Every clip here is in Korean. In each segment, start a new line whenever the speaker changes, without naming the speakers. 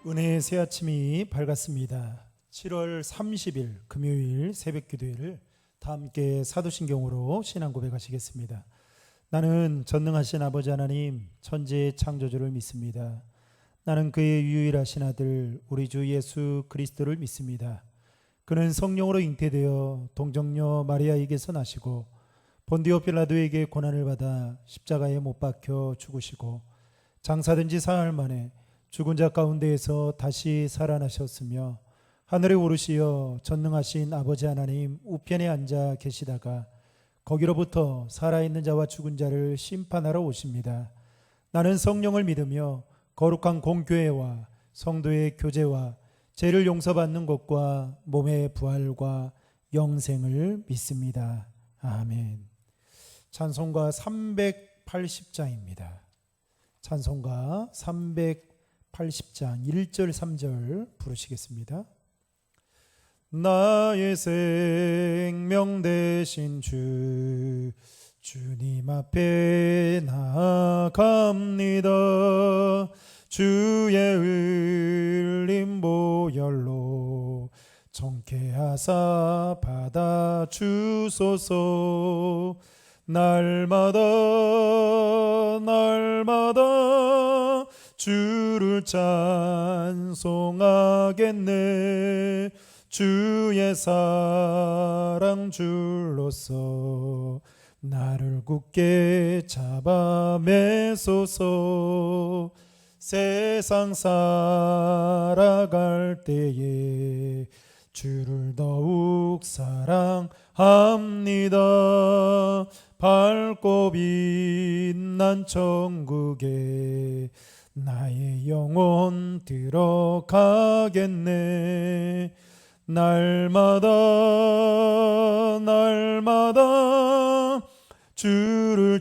은혜의 새 아침이 밝았습니다. 7월 30일 금요일 새벽 기도회를 다 함께 사도신경으로 신앙 고백하시겠습니다. 나는 전능하신 아버지 하나님 천지의 창조주를 믿습니다. 나는 그의 유일하신 아들 우리 주 예수 그리스도를 믿습니다. 그는 성령으로 잉태되어 동정녀 마리아에게서 나시고 본디오 빌라도에게 고난을 받아 십자가에 못 박혀 죽으시고 장사된 지 사흘 만에 죽은 자 가운데에서 다시 살아나셨으며 하늘에 오르시어 전능하신 아버지 하나님 우편에 앉아 계시다가 거기로부터 살아있는 자와 죽은 자를 심판하러 오십니다. 나는 성령을 믿으며 거룩한 공교회와 성도의 교제와 죄를 용서받는 것과 몸의 부활과 영생을 믿습니다. 아멘. 찬송가 380장입니다. 찬송가 380장 1절 3절 부르시겠습니다. 나의 생명 되신 주님 앞에 나아갑니다. 주의 흘린 보혈로 정케하사 받아주소서. 날마다 주를 찬송하겠네. 주의 사랑 줄로서 나를 굳게 잡아 매소서. 세상 살아갈 때에 주를 더욱 사랑합니다. 밝고 빛난 천국에 나의 영혼 들어가겠네. 날마다 주를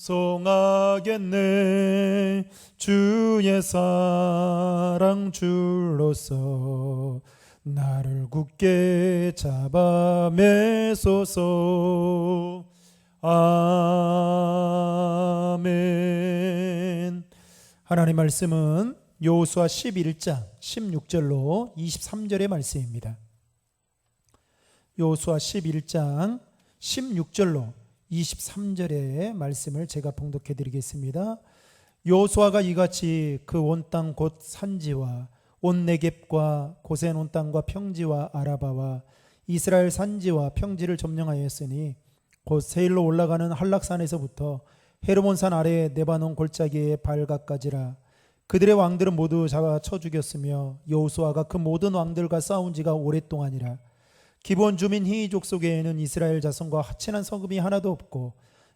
찬송하겠네. 주의 사랑 줄로서 나를 굳게 잡아 매소서. 아멘. 하나님 말씀은 여호수아 11장 16절로 23절의 말씀입니다. 여호수아 11장 16절로 23절의 말씀을 제가 봉독해 드리겠습니다. 여호수아가 이같이 그 온 땅 곧 산지와 온 네겝과 고센 온 땅과 평지와 아라바와 이스라엘 산지와 평지를 점령하였으니 곧 세일로 올라가는 한락산에서부터 헤르몬산 아래 네바논 골짜기의 발각까지라. 그들의 왕들은 모두 잡아 쳐 죽였으며 여호수아가 그 모든 왕들과 싸운 지가 오랫동안이라. 기본 주민 히이족 속에는 이스라엘 자손과 하친한 성읍이 하나도 없고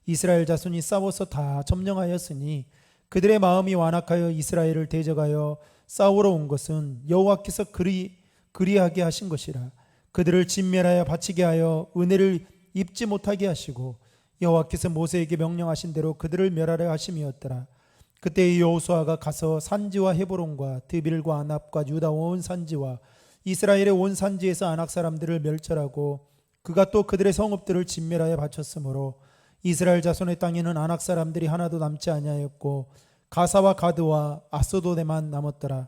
이스라엘 자손이 싸워서 다 점령하였으니 그들의 마음이 완악하여 이스라엘을 대적하여 싸우러 온 것은 여호와께서 그리하게 하신 것이라. 그들을 진멸하여 바치게 하여 은혜를 입지 못하게 하시고 여호와께서 모세에게 명령하신 대로 그들을 멸하려 하심이었더라. 그때 여호수아가 가서 산지와 헤브론과 드빌과 아납과 유다 온 산지와 이스라엘의 온 산지에서 아낙 사람들을 멸절하고 그가 또 그들의 성읍들을 진멸하여 바쳤으므로 이스라엘 자손의 땅에는 아낙 사람들이 하나도 남지 아니하였고 가사와 가드와 아스도데만 남았더라.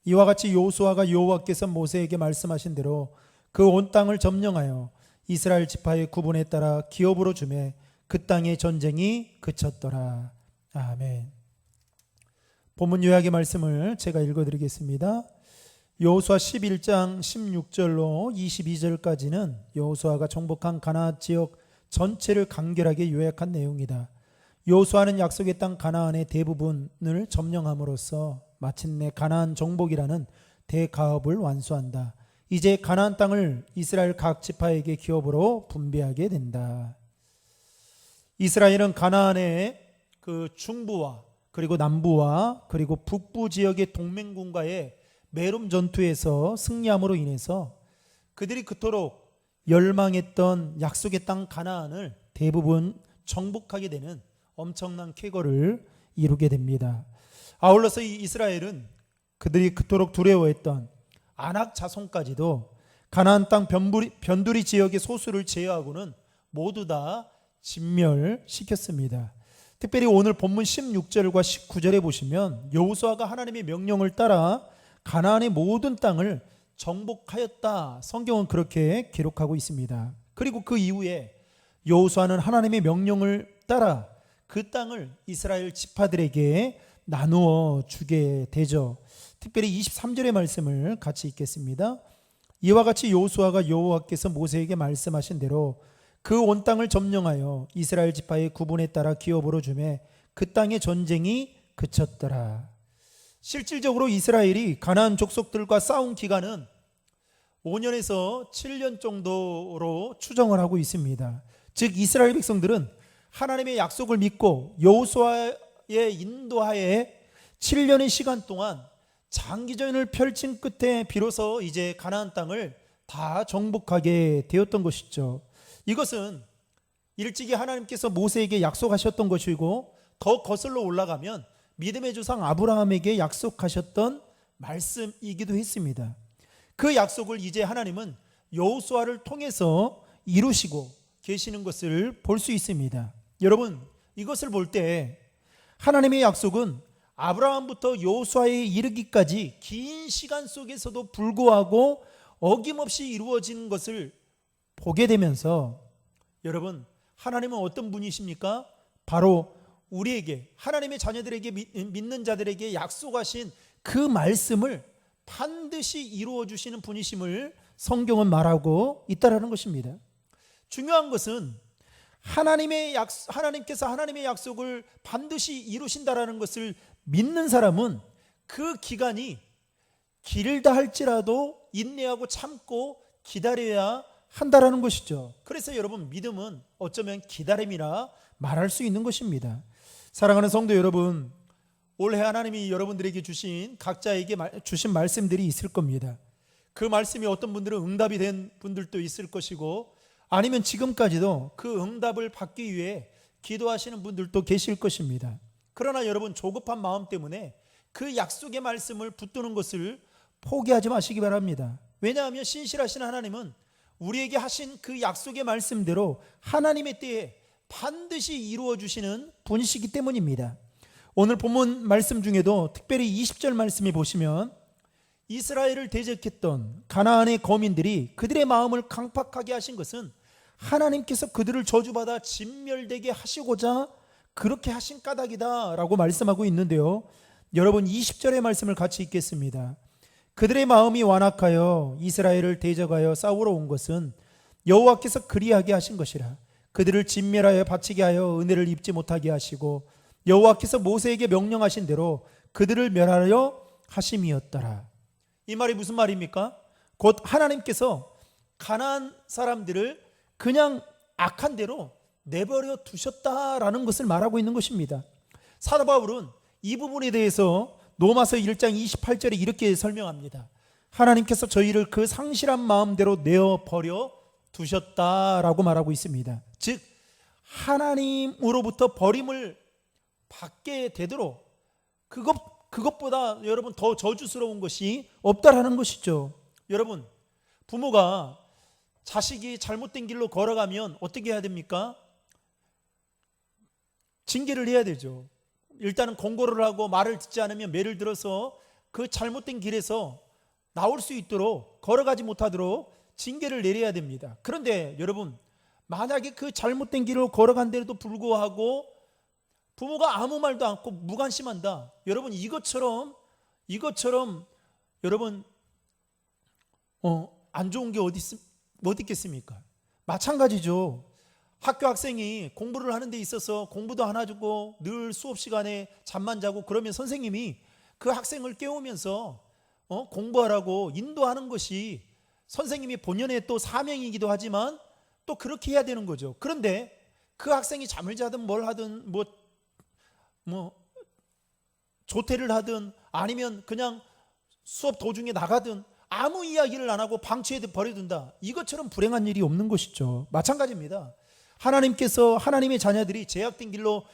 이와 같이 여호수아가 여호와께서 모세에게 말씀하신 대로 그 온 땅을 점령하여 이스라엘 지파의 구분에 따라 기업으로 주매 그 땅의 전쟁이 그쳤더라. 아멘. 본문 요약의 말씀을 제가 읽어드리겠습니다. 여호수아 11장 16절로 22절까지는 여호수아가 정복한 가나안 지역 전체를 간결하게 요약한 내용이다. 여호수아는 약속의 땅 가나안의 대부분을 점령함으로써 마침내 가나안 정복이라는 대가업을 완수한다. 이제 가나안 땅을 이스라엘 각 지파에게 기업으로 분배하게 된다. 이스라엘은 가나안의 그 중부와 그리고 남부와 그리고 북부 지역의 동맹군과의 메름 전투에서 승리함으로 인해서 그들이 그토록 열망했던 약속의 땅 가나안을 대부분 정복하게 되는 엄청난 쾌거를 이루게 됩니다. 아울러서 이 이스라엘은 그들이 그토록 두려워했던 아낙 자손까지도 가나안 땅 변두리 지역의 소수를 제외하고는 모두 다 진멸시켰습니다. 특별히 오늘 본문 16절과 19절에 보시면 여호수아가 하나님의 명령을 따라 가나안의 모든 땅을 정복하였다. 성경은 그렇게 기록하고 있습니다. 그리고 그 이후에 여호수아는 하나님의 명령을 따라 그 땅을 이스라엘 지파들에게 나누어 주게 되죠. 특별히 23절의 말씀을 같이 읽겠습니다. 이와 같이 여호수아가 여호와께서 모세에게 말씀하신 대로 그 온 땅을 점령하여 이스라엘 지파의 구분에 따라 기업으로 주매 그 땅의 전쟁이 그쳤더라. 실질적으로 이스라엘이 가나안 족속들과 싸운 기간은 5년에서 7년 정도로 추정을 하고 있습니다. 즉 이스라엘 백성들은 하나님의 약속을 믿고 여호수아의 인도하에 7년의 시간 동안 장기전을 펼친 끝에 비로소 이제 가나안 땅을 다 정복하게 되었던 것이죠. 이것은 일찍이 하나님께서 모세에게 약속하셨던 것이고 더 거슬러 올라가면 믿음의 조상 아브라함에게 약속하셨던 말씀이기도 했습니다. 그 약속을 이제 하나님은 여호수아를 통해서 이루시고 계시는 것을 볼 수 있습니다. 여러분, 이것을 볼 때 하나님의 약속은 아브라함부터 여호수아에 이르기까지 긴 시간 속에서도 불구하고 어김없이 이루어진 것을 보게 되면서 여러분, 하나님은 어떤 분이십니까? 바로 우리에게, 하나님의 자녀들에게, 믿는 자들에게 약속하신 그 말씀을 반드시 이루어 주시는 분이심을 성경은 말하고 있다라는 것입니다. 중요한 것은 하나님께서 하나님의 약속을 반드시 이루신다라는 것을 믿는 사람은 그 기간이 길다 할지라도 인내하고 참고 기다려야 한다라는 것이죠. 그래서 여러분, 믿음은 어쩌면 기다림이라 말할 수 있는 것입니다. 사랑하는 성도 여러분, 올해 하나님이 여러분들에게 주신 각자에게 주신 말씀들이 있을 겁니다. 그 말씀이 어떤 분들은 응답이 된 분들도 있을 것이고 아니면 지금까지도 그 응답을 받기 위해 기도하시는 분들도 계실 것입니다. 그러나 여러분, 조급한 마음 때문에 그 약속의 말씀을 붙드는 것을 포기하지 마시기 바랍니다. 왜냐하면 신실하신 하나님은 우리에게 하신 그 약속의 말씀대로 하나님의 때에 반드시 이루어 주시는 분이시기 때문입니다. 오늘 본문 말씀 중에도 특별히 20절 말씀에 보시면 이스라엘을 대적했던 가나안의 거민들이 그들의 마음을 강팍하게 하신 것은 하나님께서 그들을 저주받아 진멸되게 하시고자 그렇게 하신 까닭이다 라고 말씀하고 있는데요, 여러분 20절의 말씀을 같이 읽겠습니다. 그들의 마음이 완악하여 이스라엘을 대적하여 싸우러 온 것은 여호와께서 그리하게 하신 것이라. 그들을 진멸하여 바치게 하여 은혜를 입지 못하게 하시고 여호와께서 모세에게 명령하신 대로 그들을 멸하려 하심이었더라. 이 말이 무슨 말입니까? 곧 하나님께서 가나안 사람들을 그냥 악한 대로 내버려 두셨다라는 것을 말하고 있는 것입니다. 사도 바울은 이 부분에 대해서 로마서 1장 28절에 이렇게 설명합니다. 하나님께서 저희를 그 상실한 마음대로 내어버려 두셨다라고 말하고 있습니다. 즉 하나님으로부터 버림을 받게 되도록 그것보다 여러분 더 저주스러운 것이 없다라는 것이죠. 여러분, 부모가 자식이 잘못된 길로 걸어가면 어떻게 해야 됩니까? 징계를 해야 되죠. 일단은 공고를 하고 말을 듣지 않으면 매를 들어서 그 잘못된 길에서 나올 수 있도록, 걸어가지 못하도록 징계를 내려야 됩니다. 그런데 여러분, 만약에 그 잘못된 길을 걸어간데도 불구하고 부모가 아무 말도 않고 무관심한다, 여러분 이것처럼 여러분 안 좋은 게 어디 있겠습니까? 마찬가지죠. 학교 학생이 공부를 하는 데 있어서 공부도 안 해주고 늘 수업 시간에 잠만 자고 그러면 선생님이 그 학생을 깨우면서 공부하라고 인도하는 것이 선생님이 본연의 또 사명이기도 하지만 또 그렇게 해야 되는 거죠. 그런데 그 학생이 잠을 자든 뭘 하든 조퇴를 하든 아니면 그냥 수업 도중에 나가든 아무 이야기를 안 하고 방치해 버려둔다, 이것처럼 불행한 일이 없는 것이죠. 마찬가지입니다. 하나님께서 하나님의 자녀들이 제약된 길로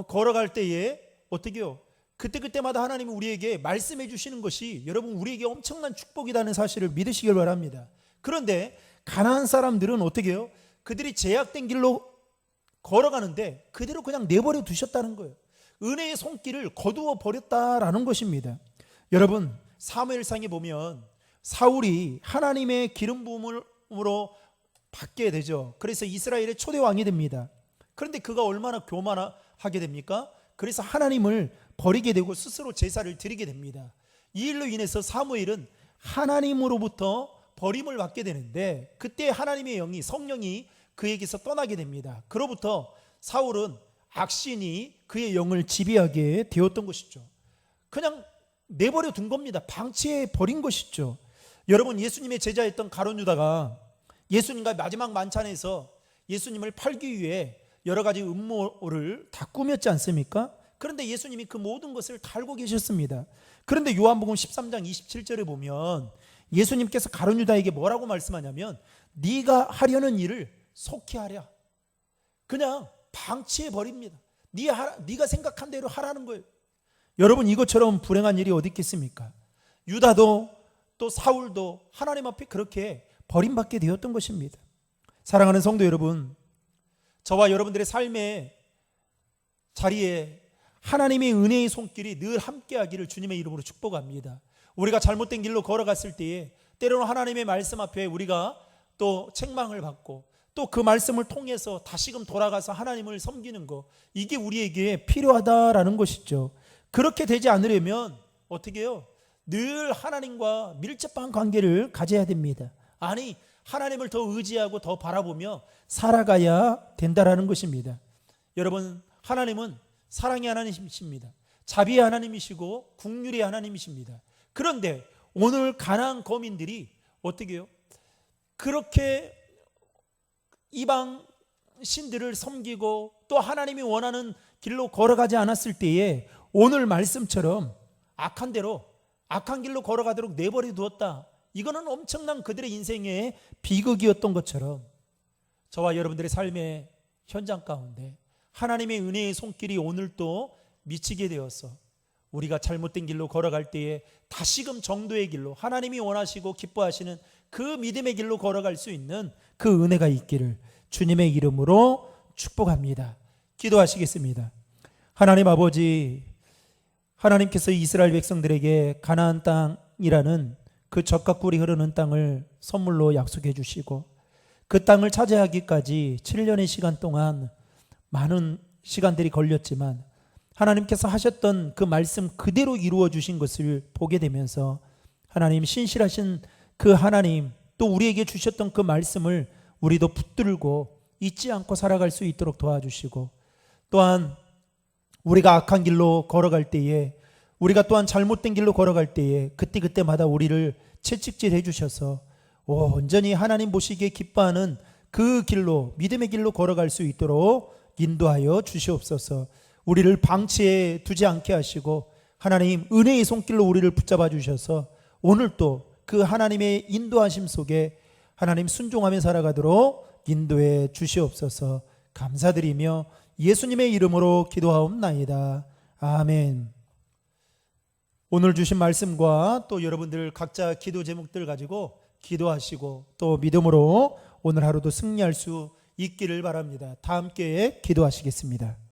걸어갈 때에 어떻게 해요? 그때마다 하나님이 우리에게 말씀해 주시는 것이 여러분 우리에게 엄청난 축복이라는 사실을 믿으시길 바랍니다. 그런데 가나안 사람들은 어떻게 해요? 그들이 제약된 길로 걸어가는데 그대로 그냥 내버려 두셨다는 거예요. 은혜의 손길을 거두어 버렸다라는 것입니다. 여러분, 사무엘상에 보면 사울이 하나님의 기름 부음으로 받게 되죠. 그래서 이스라엘의 초대 왕이 됩니다. 그런데 그가 얼마나 교만하게 됩니까? 그래서 하나님을 버리게 되고 스스로 제사를 드리게 됩니다. 이 일로 인해서 사무엘은 하나님으로부터 버림을 받게 되는데, 그때 하나님의 영이, 성령이 그에게서 떠나게 됩니다. 그로부터 사울은 악신이 그의 영을 지배하게 되었던 것이죠. 그냥 내버려 둔 겁니다. 방치해 버린 것이죠. 여러분, 예수님의 제자였던 가룟 유다가 예수님과 마지막 만찬에서 예수님을 팔기 위해 여러 가지 음모를 다 꾸몄지 않습니까? 그런데 예수님이 그 모든 것을 다 알고 계셨습니다. 그런데 요한복음 13장 27절에 보면 예수님께서 가룟 유다에게 뭐라고 말씀하냐면, 네가 하려는 일을 속히 하랴. 그냥 방치해 버립니다. 네가 생각한 대로 하라는 거예요. 여러분, 이것처럼 불행한 일이 어디 있겠습니까? 유다도 또 사울도 하나님 앞에 그렇게 버림받게 되었던 것입니다. 사랑하는 성도 여러분, 저와 여러분들의 삶의 자리에 하나님의 은혜의 손길이 늘 함께하기를 주님의 이름으로 축복합니다. 우리가 잘못된 길로 걸어갔을 때에 때로는 하나님의 말씀 앞에 우리가 또 책망을 받고, 또 그 말씀을 통해서 다시금 돌아가서 하나님을 섬기는 것, 이게 우리에게 필요하다라는 것이죠. 그렇게 되지 않으려면 어떻게 해요? 늘 하나님과 밀접한 관계를 가져야 됩니다. 아니, 하나님을 더 의지하고 더 바라보며 살아가야 된다라는 것입니다. 여러분, 하나님은 사랑의 하나님이십니다. 자비의 하나님이시고 긍휼의 하나님이십니다. 그런데 오늘 가나안 거민들이 어떻게 해요? 그렇게 이방 신들을 섬기고 또 하나님이 원하는 길로 걸어가지 않았을 때에 오늘 말씀처럼 악한 대로, 악한 길로 걸어가도록 내버려 두었다. 이거는 엄청난 그들의 인생의 비극이었던 것처럼 저와 여러분들의 삶의 현장 가운데 하나님의 은혜의 손길이 오늘도 미치게 되어서 우리가 잘못된 길로 걸어갈 때에 다시금 정도의 길로, 하나님이 원하시고 기뻐하시는 그 믿음의 길로 걸어갈 수 있는 그 은혜가 있기를 주님의 이름으로 축복합니다. 기도하시겠습니다. 하나님 아버지, 하나님께서 이스라엘 백성들에게 가나안 땅이라는 그 젖과 꿀이 흐르는 땅을 선물로 약속해 주시고, 그 땅을 차지하기까지 7년의 시간 동안 많은 시간들이 걸렸지만 하나님께서 하셨던 그 말씀 그대로 이루어 주신 것을 보게 되면서, 하나님 신실하신 그 하나님, 또 우리에게 주셨던 그 말씀을 우리도 붙들고 잊지 않고 살아갈 수 있도록 도와주시고, 또한 우리가 악한 길로 걸어갈 때에, 우리가 또한 잘못된 길로 걸어갈 때에 그때그때마다 우리를 채찍질해 주셔서 온전히 하나님 보시기에 기뻐하는 그 길로, 믿음의 길로 걸어갈 수 있도록 인도하여 주시옵소서. 우리를 방치해 두지 않게 하시고 하나님 은혜의 손길로 우리를 붙잡아 주셔서 오늘 또 그 하나님의 인도하심 속에 하나님 순종하며 살아가도록 인도해 주시옵소서. 감사드리며 예수님의 이름으로 기도하옵나이다. 아멘. 오늘 주신 말씀과 또 여러분들 각자 기도 제목들 가지고 기도하시고 또 믿음으로 오늘 하루도 승리할 수 있기를 바랍니다. 다 함께 기도하시겠습니다.